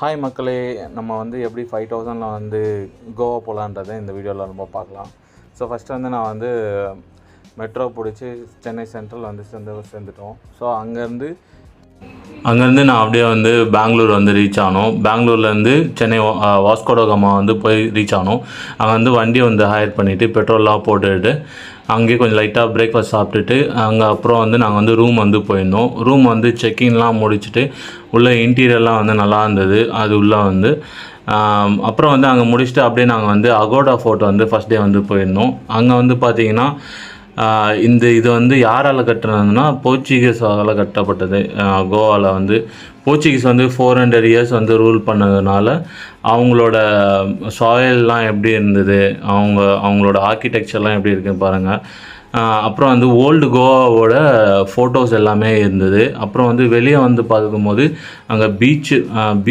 Hi மக்களே, நம்ம வந்து எப்படி 5000ல் வந்து கோவா போகலான்றதை இந்த வீடியோவில் நம்ம பார்க்கலாம். ஸோ ஃபஸ்ட்டு வந்து நான் வந்து மெட்ரோ பிடிச்சி சென்னை சென்ட்ரல் வந்து சேர்ந்துட்டோம். ஸோ அங்கேருந்து நான் அப்படியே வந்து பெங்களூர் வந்து ரீச் ஆனோம். பெங்களூர்லேருந்து சென்னை வாஸ்கோடகாமா வந்து போய் ரீச் ஆனோம். அங்கே வந்து வண்டி வந்து ஹையர் பண்ணிவிட்டு பெட்ரோல்லாம் போட்டுட்டு அங்கேயே கொஞ்சம் லைட்டாக பிரேக்ஃபாஸ்ட் சாப்பிட்டுட்டு அப்புறம் வந்து நாங்கள் வந்து ரூம் வந்து போயிருந்தோம். ரூம் வந்து செக்இன்லாம் முடிச்சுட்டு உள்ளே இன்டீரியர்லாம் வந்து நல்லா இருந்தது. அது உள்ளே வந்து அப்புறம் வந்து அங்கே முடிச்சுட்டு அப்படியே நாங்கள் வந்து அகோடா ஃபோர்ட் வந்து ஃபஸ்ட் டே வந்து போயிருந்தோம். அங்கே வந்து பார்த்திங்கன்னா இது வந்து யாரால் கட்டுனதுன்னா போர்ச்சுகீஸால் கட்டப்பட்டது. கோவாவில் வந்து போர்ச்சுகீஸ் வந்து 400 இயர்ஸ் வந்து ரூல் பண்ணதுனால அவங்களோட சாயல்லாம் எப்படி இருந்தது, அவங்களோட ஆர்கிடெக்சர்லாம் எப்படி இருக்குன்னு பாருங்கள். அப்புறம் வந்து ஓல்டு கோவாவோட ஃபோட்டோஸ் எல்லாமே இருந்தது. அப்புறம் வந்து வெளியே வந்து பார்க்கும்போது அங்கே